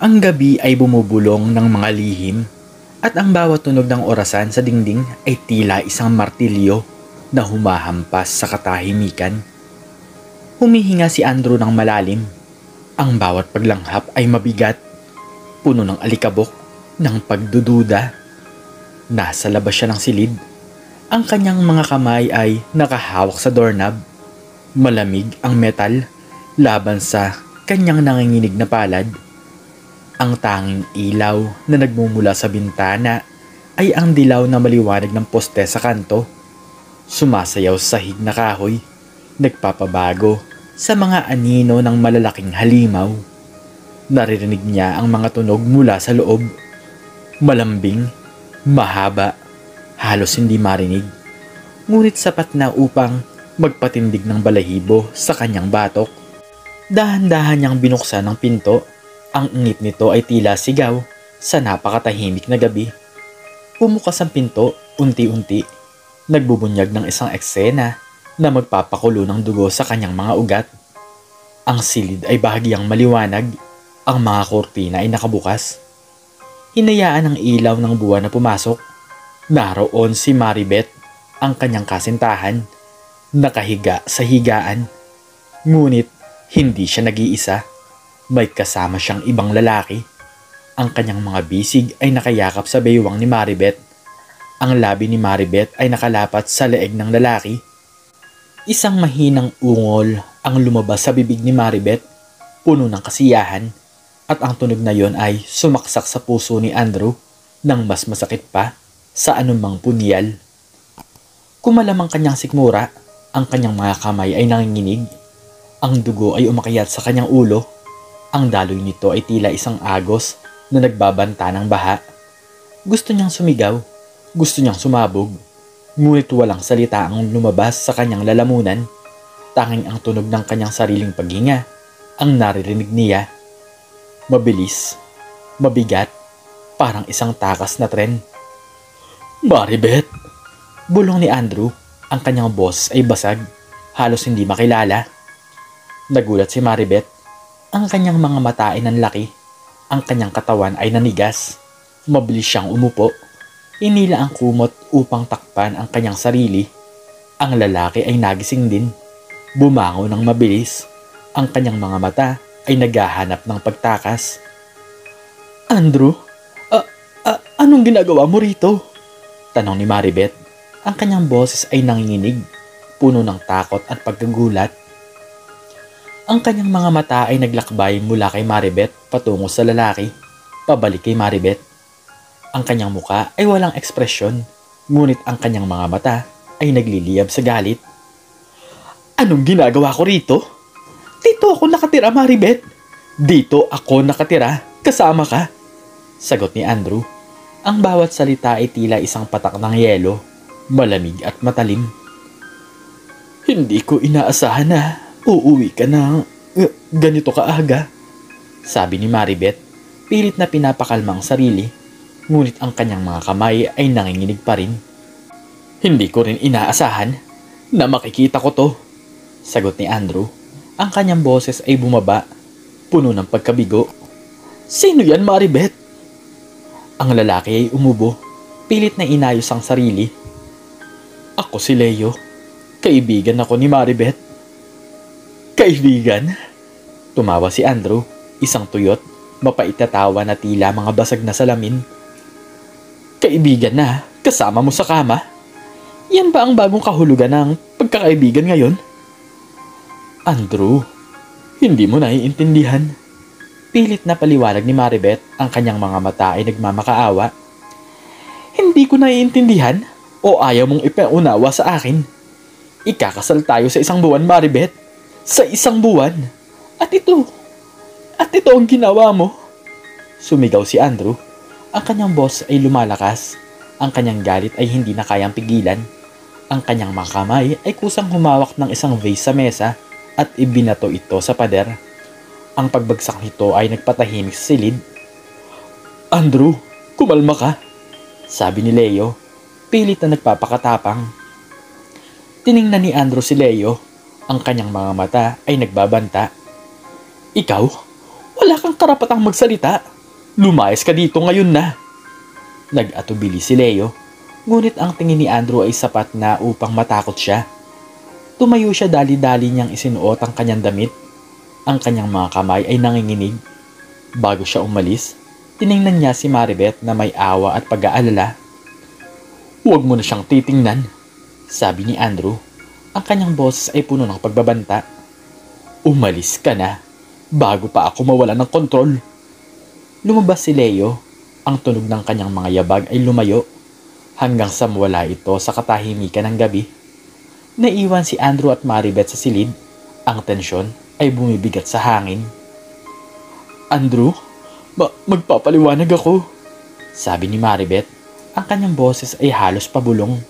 Ang gabi ay bumubulong ng mga lihim at ang bawat tunog ng orasan sa dingding ay tila isang martilyo na humahampas sa katahimikan. Humihinga si Andrew ng malalim. Ang bawat paglanghap ay mabigat, puno ng alikabok, ng pagdududa. Nasa labas siya ng silid. Ang kanyang mga kamay ay nakahawak sa doorknob. Malamig ang metal laban sa kanyang nanginginig na palad. Ang tanging ilaw na nagmumula sa bintana ay ang dilaw na maliwanag ng poste sa kanto. Sumasayaw sa sahig na kahoy, nagpapabago sa mga anino ng malalaking halimaw. Naririnig niya ang mga tunog mula sa loob. Malambing, mahaba, halos hindi marinig. Ngunit sapat na upang magpatindig ng balahibo sa kanyang batok. Dahan-dahan niyang binuksan ang pinto. Ang ingit nito ay tila sigaw sa napakatahimik na gabi. Pumukas ang pinto unti-unti. Nagbubunyag ng isang eksena na magpapakulo ng dugo sa kanyang mga ugat. Ang silid ay bahagyang maliwanag. Ang mga kurtina ay nakabukas. Hinayaan ang ilaw ng buwan na pumasok. Naroon si Maribeth, ang kanyang kasintahan, nakahiga sa higaan. Ngunit hindi siya nag-iisa. May kasama siyang ibang lalaki. Ang kanyang mga bisig ay nakayakap sa baywang ni Maribeth. Ang labi ni Maribeth ay nakalapat sa leeg ng lalaki. Isang mahinang ungol ang lumabas sa bibig ni Maribeth, puno ng kasiyahan, at ang tunog na yon ay sumaksak sa puso ni Andrew nang mas masakit pa sa anumang punyal. Kumalam ang kanyang sikmura, ang kanyang mga kamay ay nanginginig. Ang dugo ay umakyat sa kanyang ulo. Ang daloy nito ay tila isang agos na nagbabanta ng baha. Gusto niyang sumigaw, gusto niyang sumabog. Ngunit walang salita ang lumabas sa kanyang lalamunan. Tanging ang tunog ng kanyang sariling paghinga ang naririnig niya. Mabilis, mabigat, parang isang takas na tren. "Maribeth!" Bulong ni Andrew. Ang kanyang boss ay basag, halos hindi makilala. Nagulat si Maribeth. Ang kanyang mga mata ay nanlaki. Ang kanyang katawan ay nanigas. Mabilis siyang umupo. Inila ang kumot upang takpan ang kanyang sarili. Ang lalaki ay nagising din. Bumangon ng mabilis. Ang kanyang mga mata ay naghahanap ng pagtakas. "Andrew, anong ginagawa mo rito?" Tanong ni Maribeth. Ang kanyang boses ay nanginginig, puno ng takot at pagkagulat. Ang kanyang mga mata ay naglakbay mula kay Maribeth patungo sa lalaki, pabalik kay Maribeth. Ang kanyang muka ay walang ekspresyon, ngunit ang kanyang mga mata ay nagliliyab sa galit. "Anong ginagawa ko rito? Dito ako nakatira, Maribeth. Dito ako nakatira, kasama ka," sagot ni Andrew. Ang bawat salita ay tila isang patak ng yelo, malamig at matalim. "Hindi ko inaasahan na uuwi ka na ganito kaaga," sabi ni Maribeth. Pilit na pinapakalma ang sarili, ngunit ang kanyang mga kamay ay nanginginig pa rin. "Hindi ko rin inaasahan na makikita ko to," sagot ni Andrew. Ang kanyang boses ay bumaba, puno ng pagkabigo. "Sino yan, Maribeth?" Ang lalaki ay umubo, pilit na inayos ang sarili. "Ako si Leo. Kaibigan ako ni Maribeth." "Kaibigan?" Tumawa si Andrew, isang tuyot, mapait na tawa na tila mga basag na salamin. "Kaibigan na, kasama mo sa kama? Yan ba ang bagong kahulugan ng pagkakaibigan ngayon?" "Andrew, hindi mo naiintindihan." Pilit na paliwanag ni Maribeth. Ang kanyang mga mata ay nagmamakaawa. "Hindi ko naiintindihan o ayaw mong ipaunawa sa akin? Ikakasal tayo sa isang buwan, Maribeth. Sa isang buwan. At ito ang ginawa mo." Sumigaw si Andrew. Ang kanyang boss ay lumalakas. Ang kanyang galit ay hindi na kayang pigilan. Ang kanyang mga kamay ay kusang humawak ng isang vase sa mesa at ibinato ito sa pader. Ang pagbagsak nito ay nagpatahimik sa silid. "Andrew, kumalma ka," sabi ni Leo, pilit na nagpapakatapang. Tiningnan ni Andrew si Leo. Ang kanyang mga mata ay nagbabanta. "Ikaw? Wala kang karapatang magsalita. Lumayas ka dito ngayon na. Nag-atubili si Leo, ngunit ang tingin ni Andrew ay sapat na upang matakot siya. Tumayo siya, dali-dali niyang isinuot ang kanyang damit. Ang kanyang mga kamay ay nanginginig. Bago siya umalis, tiningnan niya si Maribeth na may awa at pag-aalala. "Huwag mo na siyang titingnan," sabi ni Andrew. Ang kanyang boses ay puno ng pagbabanta. "Umalis ka na, bago pa ako mawala ng kontrol." Lumabas si Leo. Ang tunog ng kanyang mga yabag ay lumayo hanggang sa mawala ito sa katahimikan ng gabi. Naiwan si Andrew at Maribeth sa silid. Ang tensyon ay bumibigat sa hangin. "Andrew, magpapaliwanag ako," sabi ni Maribeth. Ang kanyang boses ay halos pabulong.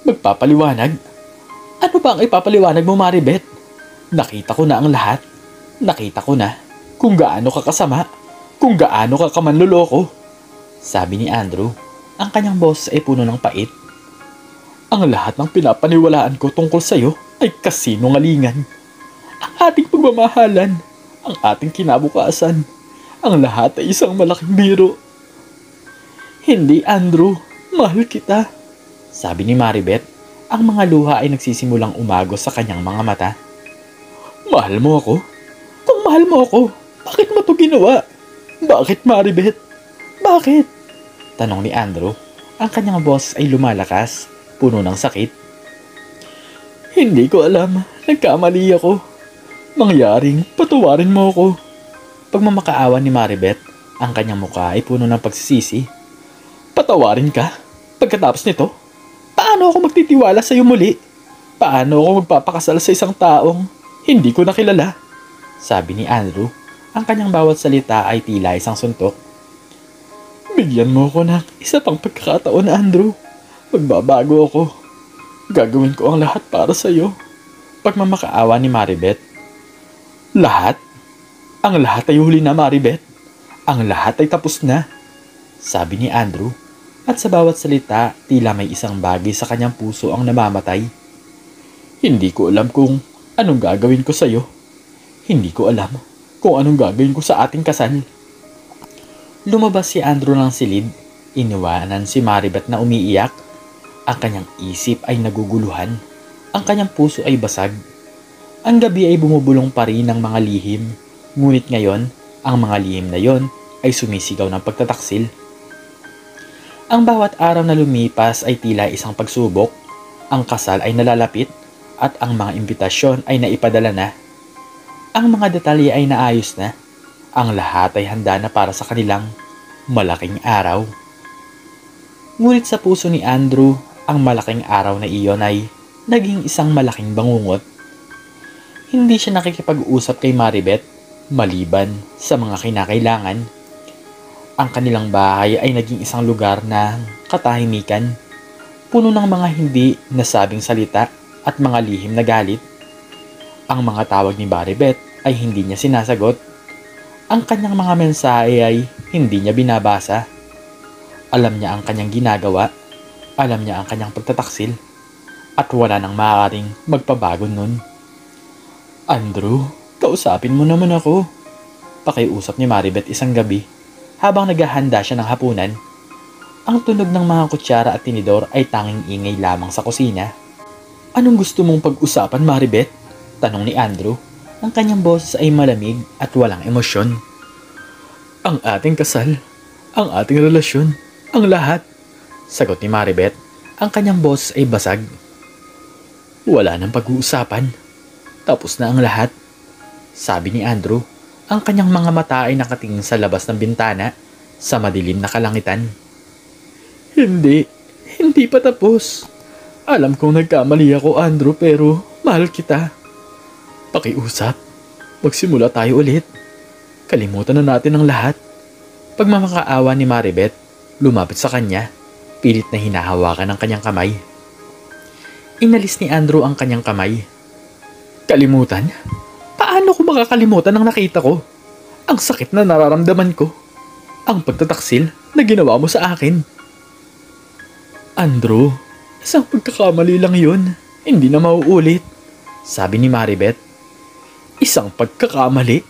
"Magpapaliwanag? Ano ba ang ipapaliwanag mo, Maribeth? Nakita ko na ang lahat. Nakita ko na kung gaano ka kasama, kung gaano ka kamanloloko," sabi ni Andrew. Ang kanyang boses ay puno ng pait. "Ang lahat ng pinapaniwalaan ko tungkol sa iyo ay kasinungalingan. Ang ating pagmamahalan, ang ating kinabukasan, ang lahat ay isang malaking biro." "Hindi, Andrew. Mahal kita," sabi ni Maribeth. Ang mga luha ay nagsisimulang umagos sa kanyang mga mata. "Mahal mo ako? Kung mahal mo ako, bakit mo ito ginawa? Bakit, Maribeth? Bakit?" tanong ni Andrew. Ang kanyang boses ay lumalakas, puno ng sakit. "Hindi ko alam. Nagkamali ako. Mangyaring patawarin mo ako." Pagmamakaawa ni Maribeth, ang kanyang mukha ay puno ng pagsisisi. "Patawarin ka? Pagkatapos nito? Paano ako magtitiwala sa iyo muli? Paano ako magpapakasal sa isang taong hindi ko nakilala?" sabi ni Andrew. Ang kanyang bawat salita ay tila isang suntok. "Bigyan mo ako ng isa pang pagkakataon, Andrew. Magbabago ako. Gagawin ko ang lahat para sa iyo." Pagmamakaawa ni Maribeth. "Lahat? Ang lahat ay huli na, Maribeth. Ang lahat ay tapos na," sabi ni Andrew. At sa bawat salita, tila may isang bagay sa kanyang puso ang namamatay. "Hindi ko alam kung anong gagawin ko sa iyo. Hindi ko alam kung anong gagawin ko sa ating kasal." Lumabas si Andrew ng silid. Iniwanan si Maribeth na umiiyak. Ang kanyang isip ay naguguluhan. Ang kanyang puso ay basag. Ang gabi ay bumubulong pa rin ng mga lihim. Ngunit ngayon, ang mga lihim na yon ay sumisigaw ng pagtataksil. Ang bawat araw na lumipas ay tila isang pagsubok. Ang kasal ay nalalapit at ang mga imbitasyon ay naipadala na. Ang mga detalye ay naayos na. Ang lahat ay handa na para sa kanilang malaking araw. Ngunit sa puso ni Andrew, ang malaking araw na iyon ay naging isang malaking bangungot. Hindi siya nakikipag-usap kay Maribeth maliban sa mga kinakailangan. Ang kanilang bahay ay naging isang lugar ng katahimikan, puno ng mga hindi nasabing salita at mga lihim na galit. Ang mga tawag ni Maribeth ay hindi niya sinasagot. Ang kanyang mga mensahe ay hindi niya binabasa. Alam niya ang kanyang ginagawa, alam niya ang kanyang pagtataksil, at wala nang maaaring magpabago nun. "Andrew, kausapin mo naman ako," pakiusap ni Maribeth isang gabi habang naghahanda siya ng hapunan. Ang tunog ng mga kutsara at tinidor ay tanging ingay lamang sa kusina. "Anong gusto mong pag-usapan, Maribeth?" tanong ni Andrew. Ang kanyang boses ay malamig at walang emosyon. "Ang ating kasal, ang ating relasyon, ang lahat," sagot ni Maribeth. Ang kanyang boses ay basag. "Wala nang pag-uusapan. Tapos na ang lahat," sabi ni Andrew. Ang kanyang mga mata ay nakatingin sa labas ng bintana sa madilim na kalangitan. Hindi pa tapos. Alam kong nagkamali ako, Andrew, pero mahal kita. Pakiusap, magsimula tayo ulit. Kalimutan na natin ang lahat." Pagmamakaawa ni Maribeth, lumapit sa kanya, pilit na hinahawakan ang kanyang kamay. Inalis ni Andrew ang kanyang kamay. "Kalimutan? Paano ko makakalimutan ang nakita ko? Ang sakit na nararamdaman ko. Ang pagtataksil na ginawa mo sa akin." "Andrew, isang pagkakamali lang yun. Hindi na mauulit," sabi ni Maribeth. "Isang pagkakamali?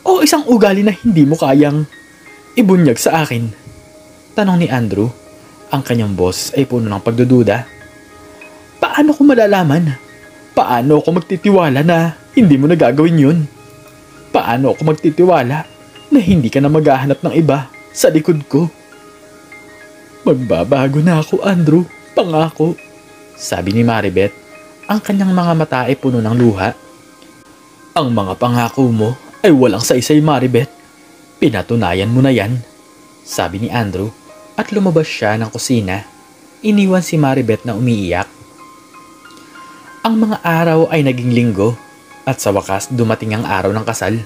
O isang ugali na hindi mo kayang ibunyag sa akin? Tanong ni Andrew. Ang kanyang boses ay puno ng pagdududa. Paano ko malalaman? Paano ako magtitiwala na hindi mo nagagawin yun? Paano ako magtitiwala na hindi ka na maghahanap ng iba sa likod ko? Magbabago na ako, Andrew. Pangako. Sabi ni Maribeth. Ang kanyang mga mata ay puno ng luha. Ang mga pangako mo ay walang saysay, Maribeth. Pinatunayan mo na yan. Sabi ni Andrew at lumabas siya ng kusina. Iniwan si Maribeth na umiiyak. Ang mga araw ay naging linggo at sa wakas dumating ang araw ng kasal.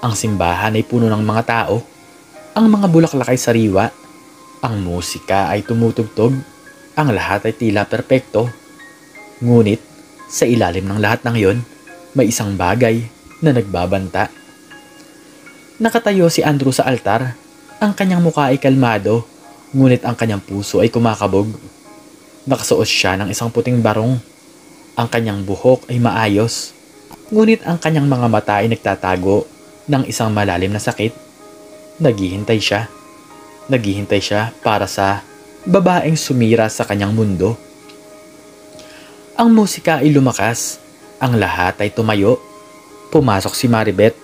Ang simbahan ay puno ng mga tao. Ang mga bulaklak ay sariwa. Ang musika ay tumutugtog. Ang lahat ay tila perpekto. Ngunit sa ilalim ng lahat ng iyon, may isang bagay na nagbabanta. Nakatayo si Andrew sa altar. Ang kanyang mukha ay kalmado, ngunit ang kanyang puso ay kumakabog. Nakasuot siya ng isang puting barong. Ang kanyang buhok ay maayos, ngunit ang kanyang mga mata ay nagtatago ng isang malalim na sakit. Naghihintay siya. Naghihintay siya para sa babaeng sumira sa kanyang mundo. Ang musika ay lumakas. Ang lahat ay tumayo. Pumasok si Maribeth,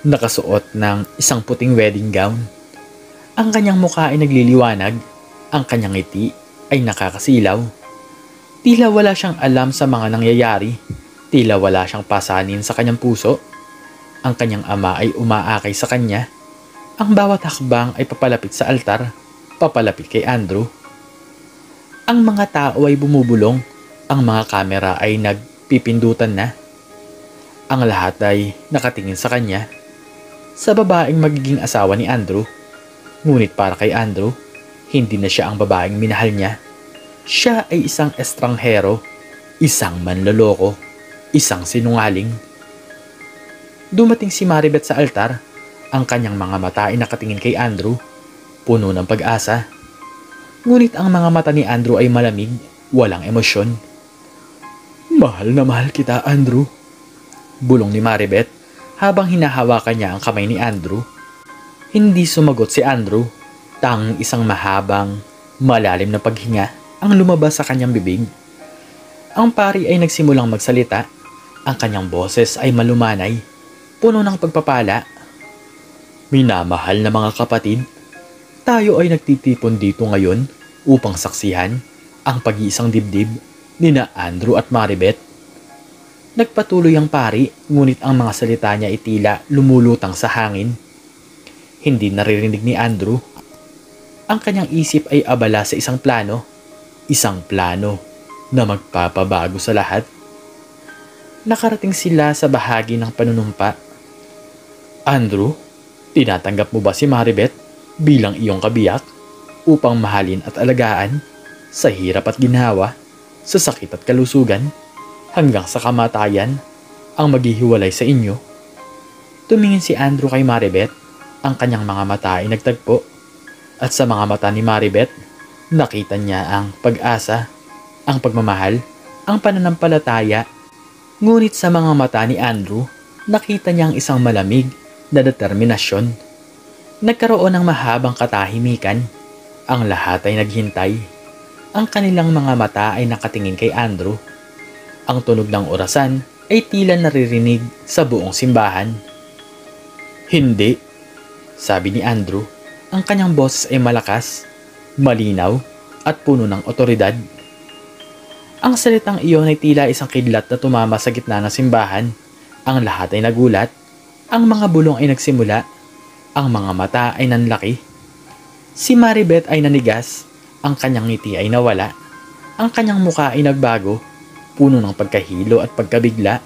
nakasuot ng isang puting wedding gown. Ang kanyang mukha ay nagliliwanag. Ang kanyang ngiti ay nakakasilaw. Tila wala siyang alam sa mga nangyayari. Tila wala siyang pasanin sa kanyang puso. Ang kanyang ama ay umaakay sa kanya. Ang bawat hakbang ay papalapit sa altar, papalapit kay Andrew. Ang mga tao ay bumubulong. Ang mga kamera ay nagpipindutan na. Ang lahat ay nakatingin sa kanya. Sa babaeng magiging asawa ni Andrew. Ngunit para kay Andrew, hindi na siya ang babaeng minahal niya. Siya ay isang estranghero, isang manloloko, isang sinungaling. Dumating si Maribeth sa altar. Ang kanyang mga mata ay nakatingin kay Andrew, puno ng pag-asa. Ngunit ang mga mata ni Andrew ay malamig, walang emosyon. Mahal na mahal kita, Andrew. Bulong ni Maribeth habang hinahawakan niya ang kamay ni Andrew. Hindi sumagot si Andrew. Tanging isang mahabang, malalim na paghinga ang lumabas sa kanyang bibig. Ang pari ay nagsimulang magsalita. Ang kanyang boses ay malumanay, puno ng pagpapala. Minamahal na mga kapatid, tayo ay nagtitipon dito ngayon upang saksihan ang pag-iisang dibdib nina Andrew at Maribeth. Nagpatuloy ang pari, ngunit ang mga salita niya ay tila lumulutang sa hangin. Hindi naririnig ni Andrew. Ang kanyang isip ay abala sa isang plano na magpapabago sa lahat. Nakarating sila sa bahagi ng panunumpa. Andrew, tinatanggap mo ba si Maribeth bilang iyong kabiyak upang mahalin at alagaan sa hirap at ginhawa, sa sakit at kalusugan, hanggang sa kamatayan ang maghihiwalay sa inyo? Tumingin si Andrew kay Maribeth. Ang kanyang mga mata ay nagtagpo. At sa mga mata ni Maribeth, nakita niya ang pag-asa, ang pagmamahal, ang pananampalataya. Ngunit sa mga mata ni Andrew, nakita niya ang isang malamig na determinasyon. Nagkaroon ng mahabang katahimikan. Ang lahat ay naghintay. Ang kanilang mga mata ay nakatingin kay Andrew. Ang tunog ng orasan ay tila naririnig sa buong simbahan. Hindi, sabi ni Andrew. Ang kanyang boses ay malakas, malinaw, at puno ng otoridad. Ang salitang iyon ay tila isang kidlat na tumama sa gitna ng simbahan. Ang lahat ay nagulat. Ang mga bulong ay nagsimula. Ang mga mata ay nanlaki. Si Maribeth ay nanigas. Ang kanyang ngiti ay nawala. Ang kanyang mukha ay nagbago, puno ng pagkahilo at pagkabigla.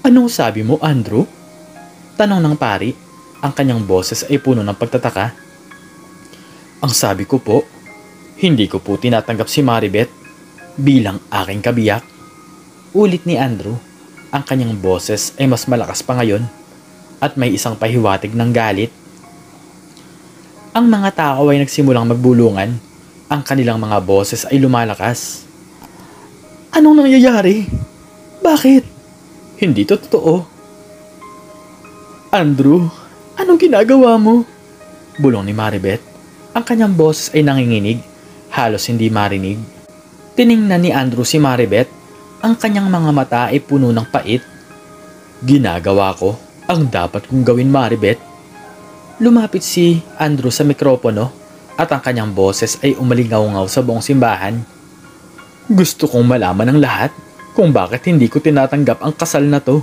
Anong sabi mo, Andrew? Tanong ng pari. Ang kanyang boses ay puno ng pagtataka. Ang sabi ko po, hindi ko po tinatanggap si Maribeth bilang aking kabiyak. Ulit ni Andrew. Ang kanyang boses ay mas malakas pa ngayon at may isang pahiwatig ng galit. Ang mga tao ay nagsimulang magbulungan. Ang kanilang mga boses ay lumalakas. Anong nangyayari? Bakit? Hindi to totoo. Andrew, anong ginagawa mo? Bulong ni Maribeth. Ang kanyang boses ay nanginginig, halos hindi marinig. Tiningnan ni Andrew si Maribeth. Ang kanyang mga mata ay puno ng pait. Ginagawa ko ang dapat kong gawin, Maribeth. Lumapit si Andrew sa mikropono at ang kanyang boses ay umalingaw-ngaw sa buong simbahan. Gusto kong malaman ang lahat kung bakit hindi ko tinatanggap ang kasal na to.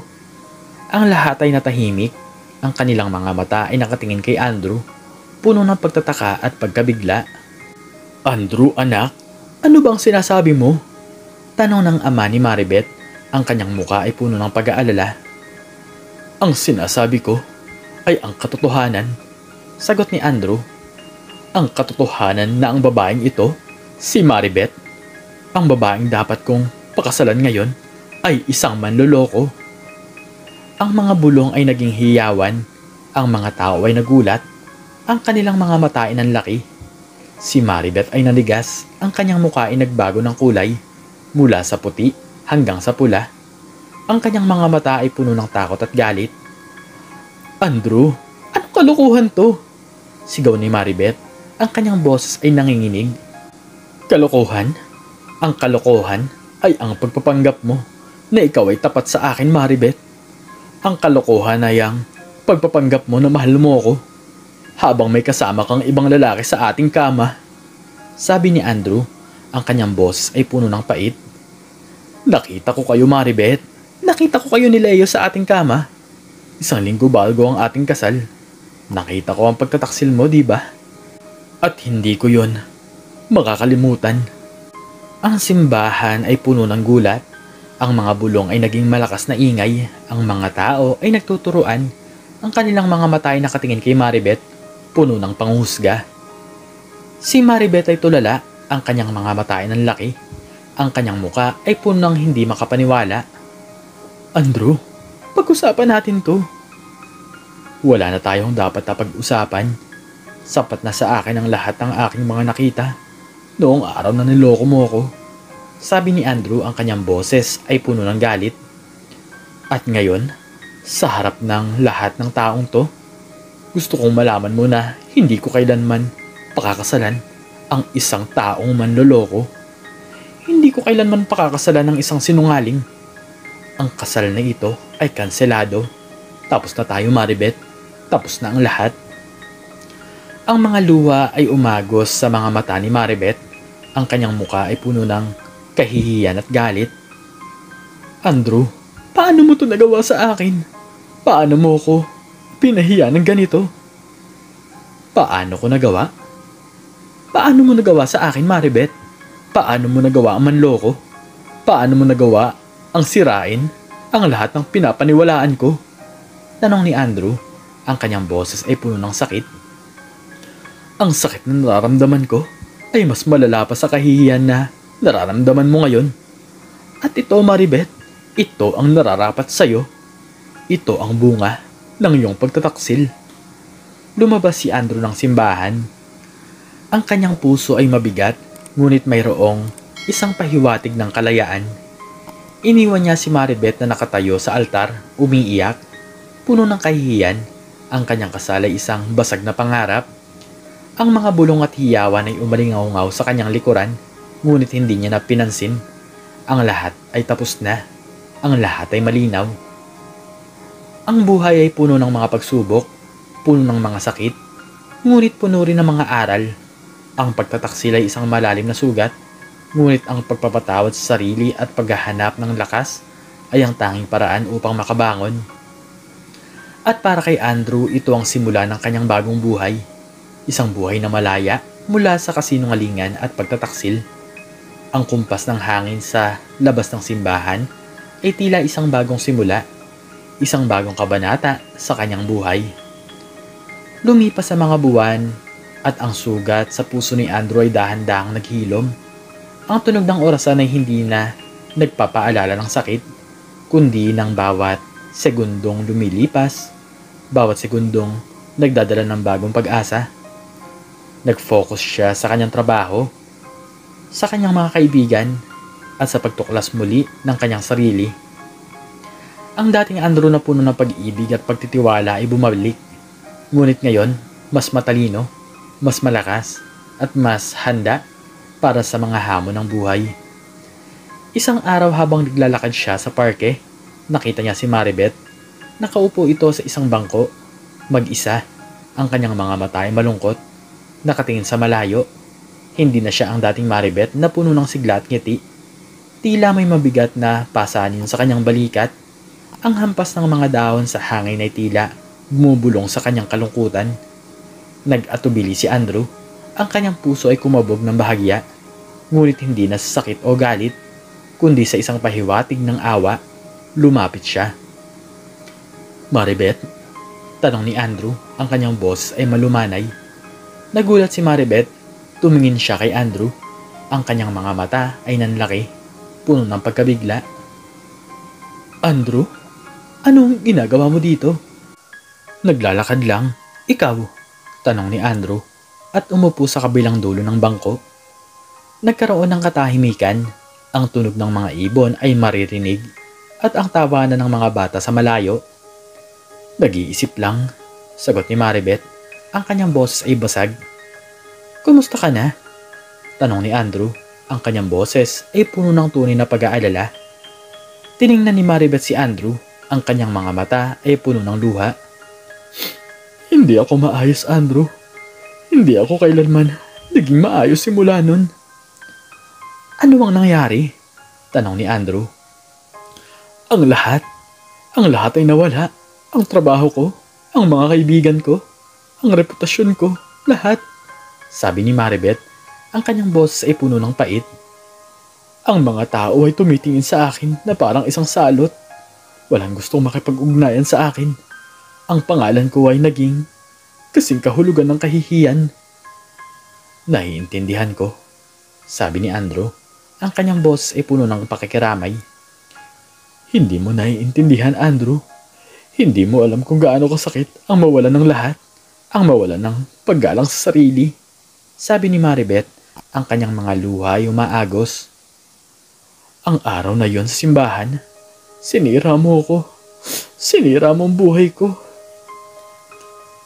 Ang lahat ay natahimik. Ang kanilang mga mata ay nakatingin kay Andrew, puno ng pagtataka at pagkabigla. Andrew, anak, ano bang sinasabi mo? Tanong ng ama ni Maribeth. Ang kanyang muka ay puno ng pag-aalala. Ang sinasabi ko ay ang katotohanan, sagot ni Andrew. Ang katotohanan na ang babaeng ito, si Maribeth, ang babaeng dapat kong pakasalan ngayon, ay isang manloloko. Ang mga bulong ay naging hiyawan, ang mga tao ay nagulat, ang kanilang mga mata ay nanlaki. Si Maribeth ay nanigas, ang kanyang mukha ay nagbago ng kulay, mula sa puti hanggang sa pula. Ang kanyang mga mata ay puno ng takot at galit. Andrew, anong kalukuhan to? Sigaw ni Maribeth. Ang kanyang boses ay nanginginig. Kalokohan? Ang kalokohan ay ang pagpapanggap mo na ikaw ay tapat sa akin, Maribeth. Ang kalokohan ay ang pagpapanggap mo na mahal mo ako habang may kasama kang ibang lalaki sa ating kama. Sabi ni Andrew, ang kanyang boses ay puno ng pait. Nakita ko kayo, Maribeth. Nakita ko kayo ni Leo sa ating kama. 1 linggo bago ang ating kasal. Nakita ko ang pagtataksil mo, di ba? At hindi ko yun makakalimutan. Ang simbahan ay puno ng gulat. Ang mga bulong ay naging malakas na ingay. Ang mga tao ay nagtuturuan. Ang kanilang mga mata ay nakatingin kay Maribeth, puno ng panghusga. Si Maribeth ay tulala. Ang kanyang mga mata ay nanlaki. Ang kanyang muka ay puno ng hindi makapaniwala. Andrew, pag-usapan natin to. Wala na tayong dapat na pag-usapan. Sapat na sa akin ang lahat ng aking mga nakita noong araw na niloko mo ko. Sabi ni Andrew, ang kanyang boses ay puno ng galit. At ngayon, sa harap ng lahat ng taong to, gusto kong malaman mo na hindi ko kailanman pakakasalan ang isang taong manloloko. Hindi ko kailanman pakakasalan ng isang sinungaling. Ang kasal na ito ay kanselado. Tapos na tayo, Maribeth. Tapos na ang lahat. Ang mga luha ay umagos sa mga mata ni Maribeth. Ang kanyang muka ay puno ng kahihiyan at galit. Andrew, paano mo to nagawa sa akin? Paano mo ko pinahiya ng ganito? Paano ko nagawa? Paano mo nagawa sa akin, Maribeth? Paano mo nagawa ang manloko? Paano mo nagawa ang sirain ang lahat ng pinapaniwalaan ko? Tanong ni Andrew. Ang kanyang boses ay puno ng sakit. Ang sakit na nararamdaman ko ay mas malala pa sa kahihiyan na nararamdaman mo ngayon. At ito, Maribeth, ito ang nararapat sa'yo. Ito ang bunga ng iyong pagtataksil. Lumabas si Andrew ng simbahan. Ang kanyang puso ay mabigat, ngunit mayroong isang pahiwatig ng kalayaan. Iniwan niya si Maribeth na nakatayo sa altar, umiiyak, puno ng kahihiyan. Ang kanyang kasal ay isang basag na pangarap. Ang mga bulong at hiyawan ay umalingaw-ngaw sa kanyang likuran, ngunit hindi niya na pinansin. Ang lahat ay tapos na. Ang lahat ay malinaw. Ang buhay ay puno ng mga pagsubok, puno ng mga sakit, ngunit puno rin ng mga aral. Ang pagtataksil ay isang malalim na sugat, ngunit ang pagpapatawad sa sarili at paghahanap ng lakas ay ang tanging paraan upang makabangon. At para kay Andrew, ito ang simula ng kanyang bagong buhay. Isang buhay na malaya mula sa kasinungalingan at pagtataksil. Ang kumpas ng hangin sa labas ng simbahan ay tila isang bagong simula, isang bagong kabanata sa kanyang buhay. Lumipas sa mga buwan at ang sugat sa puso ni Andrew ay dahan-dahang naghilom. Ang tunog ng orasan ay hindi na nagpapaalala ng sakit, kundi ng bawat segundong lumilipas, bawat segundong nagdadala ng bagong pag-asa. Nag-focus siya sa kanyang trabaho, sa kanyang mga kaibigan, at sa pagtuklas muli ng kanyang sarili. Ang dating Andrew na puno ng pag-ibig at pagtitiwala ay bumalik. Ngunit ngayon, mas matalino, mas malakas, at mas handa para sa mga hamon ng buhay. Isang araw habang naglalakad siya sa parke, nakita niya si Maribeth. Nakaupo ito sa isang bangko, mag-isa. Ang kanyang mga mata ay malungkot, nakatingin sa malayo. Hindi na siya ang dating Maribeth na puno ng sigla at ngiti. Tila may mabigat na pasanin sa kanyang balikat. Ang hampas ng mga dahon sa hangin ay tila bumubulong sa kanyang kalungkutan. Nag-atubili si Andrew. Ang kanyang puso ay kumabog ng bahagya, ngunit hindi na sa sakit o galit, kundi sa isang pahiwatig ng awa. Lumapit siya. "Maribeth?" tanong ni Andrew. Ang kanyang boss ay malumanay. Nagulat si Maribeth. Tumingin siya kay Andrew. Ang kanyang mga mata ay nanlaki, puno ng pagkabigla. "Andrew? Anong ginagawa mo dito?" "Naglalakad lang. Ikaw?" tanong ni Andrew at umupo sa kabilang dulo ng bangko. Nagkaroon ng katahimikan. Ang tunog ng mga ibon ay maririnig at ang tawanan ng mga bata sa malayo. "Nag-iisip lang," sagot ni Maribeth. Ang kanyang boses ay basag. "Kumusta ka na?" tanong ni Andrew. Ang kanyang boses ay puno ng tunay na pag-aalala. Tiningnan ni Maribeth si Andrew. Ang kanyang mga mata ay puno ng luha. "Hindi ako maayos, Andrew. Hindi ako kailanman naging maayos simula nun." "Ano ang nangyari?" tanong ni Andrew. Ang lahat ay nawala. Ang trabaho ko, ang mga kaibigan ko, ang reputasyon ko, lahat," sabi ni Maribeth. Ang kanyang boses ay puno ng pait. "Ang mga tao ay tumitingin sa akin na parang isang salot. Walang gustong makipag-ugnayan sa akin. Ang pangalan ko ay naging kasing kahulugan ng kahihiyan." "Naiintindihan ko," sabi ni Andrew. Ang kanyang boses ay puno ng pakikiramay. "Hindi mo naiintindihan, Andrew. Hindi mo alam kung gaano kasakit ang mawalan ng lahat, ang mawalan ng paggalang sa sarili," sabi ni Maribeth. Ang kanyang mga luha ay umaagos. "Ang araw na yon sa simbahan, sinira mo ko. Sinira mo ang buhay ko."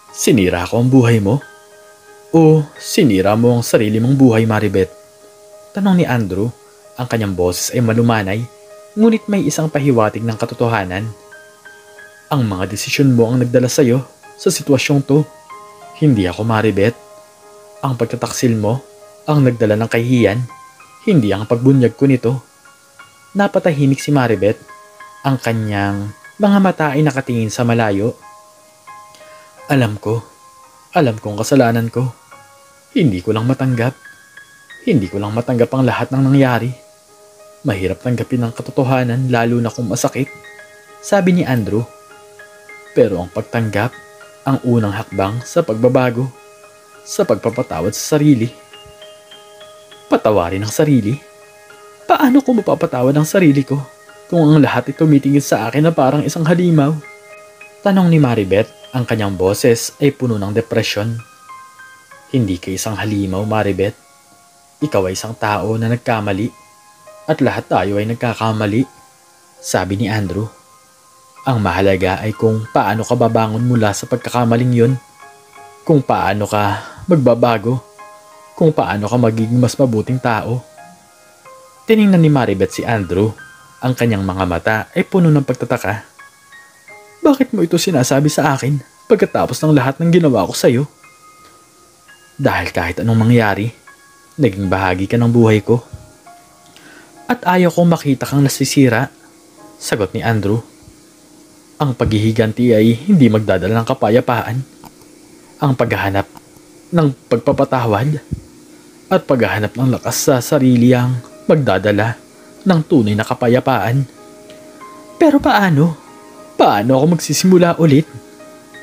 "Sinira ko ang buhay mo? O sinira mo ang sarili mong buhay, Maribeth?" tanong ni Andrew. Ang kanyang boses ay malumanay, ngunit may isang pahiwatig ng katotohanan. "Ang mga desisyon mo ang nagdala sa'yo sa sitwasyong to. Hindi ako, Maribeth. Ang pagtataksil mo ang nagdala ng kahihiyan, hindi ang pagbunyag ko nito." Napatahimik si Maribeth. Ang kanyang mga mata ay nakatingin sa malayo. Alam kong kasalanan ko. Hindi ko lang matanggap ang lahat ng nangyari. Mahirap tanggapin ang katotohanan lalo na kung masakit," sabi ni Andrew. "Pero ang pagtanggap, ang unang hakbang sa pagbabago, sa pagpapatawad sa sarili." "Patawarin ang sarili? Paano ko mapapatawad ang sarili ko kung ang lahat ay tumitingin sa akin na parang isang halimaw?" tanong ni Maribeth. Ang kanyang boses ay puno ng depresyon. "Hindi ka isang halimaw, Maribeth. Ikaw ay isang tao na nagkamali. At lahat tayo ay nagkakamali," sabi ni Andrew. "Ang mahalaga ay kung paano ka babangon mula sa pagkakamaling yun. Kung paano ka magbabago. Kung paano ka magiging mas mabuting tao." Tiningnan ni Maribeth si Andrew. Ang kanyang mga mata ay puno ng pagtataka. "Bakit mo ito sinasabi sa akin pagkatapos ng lahat ng ginawa ko sa'yo?" "Dahil kahit anong mangyari, naging bahagi ka ng buhay ko. At ayaw kong makita kang nasisira," sagot ni Andrew. "Ang paghihiganti ay hindi magdadala ng kapayapaan. Ang paghahanap ng pagpapatawad at paghahanap ng lakas sa sarili ang magdadala ng tunay na kapayapaan." "Pero paano? Paano ako magsisimula ulit?"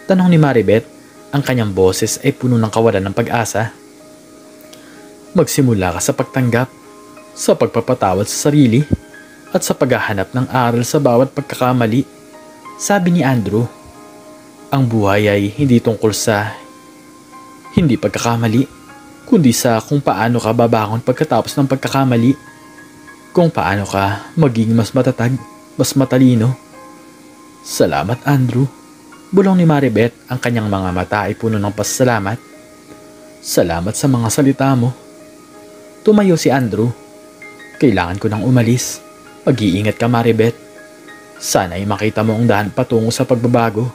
tanong ni Maribeth. Ang kanyang boses ay puno ng kawalan ng pag-asa. "Magsimula ka sa pagtanggap, sa pagpapatawad sa sarili, at sa paghahanap ng aral sa bawat pagkakamali," sabi ni Andrew. "Ang buhay ay hindi tungkol sa hindi pagkakamali, kundi sa kung paano ka babangon pagkatapos ng pagkakamali, kung paano ka maging mas matatag, mas matalino, Salamat, Andrew. Bulong ni Maribeth, ang kanyang mga mata ay puno ng pasasalamat. Salamat sa mga salita mo. Tumayo si Andrew. Kailangan ko nang umalis. Mag-iingat ka, Maribeth. Sana ay makita mo ang daan patungo sa pagbabago.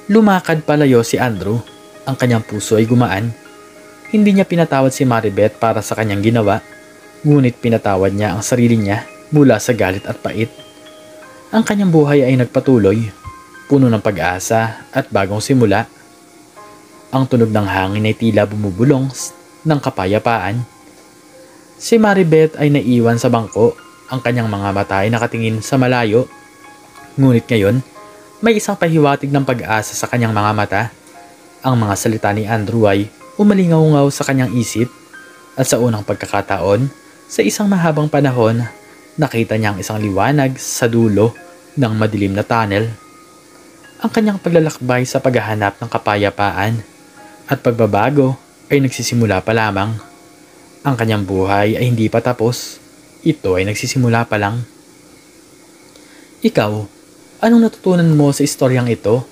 Lumakad palayo si Andrew. Ang kanyang puso ay gumaan. Hindi niya pinatawad si Maribeth para sa kanyang ginawa, ngunit pinatawad niya ang sarili niya mula sa galit at pait. Ang kanyang buhay ay nagpatuloy, puno ng pag-asa at bagong simula. Ang tunog ng hangin ay tila bumubulong ng kapayapaan. Si Maribeth ay naiwan sa bangko, ang kanyang mga mata ay nakatingin sa malayo. Ngunit ngayon, may isang pahiwatig ng pag-asa sa kanyang mga mata. Ang mga salita ni Andrew ay umalingaw-ngaw sa kanyang isip, at sa unang pagkakataon, sa isang mahabang panahon, nakita niya ang isang liwanag sa dulo ng madilim na tunnel. Ang kanyang paglalakbay sa paghahanap ng kapayapaan at pagbabago ay nagsisimula pa lamang. Ang kanyang buhay ay hindi pa tapos. Ito ay nagsisimula pa lang. Ikaw, anong natutunan mo sa istoryang ito?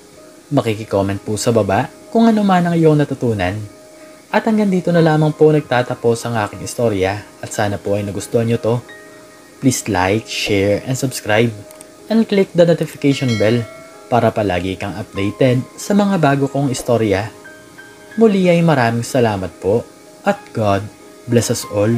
Makikicomment po sa baba kung ano man ang iyong natutunan. At hanggang dito na lamang po nagtatapos ang aking istorya, at sana po ay nagustuhan nyo to. Please like, share, and subscribe. And click the notification bell para palagi kang updated sa mga bago kong istorya. Muli ay maraming salamat po, at God bless us all.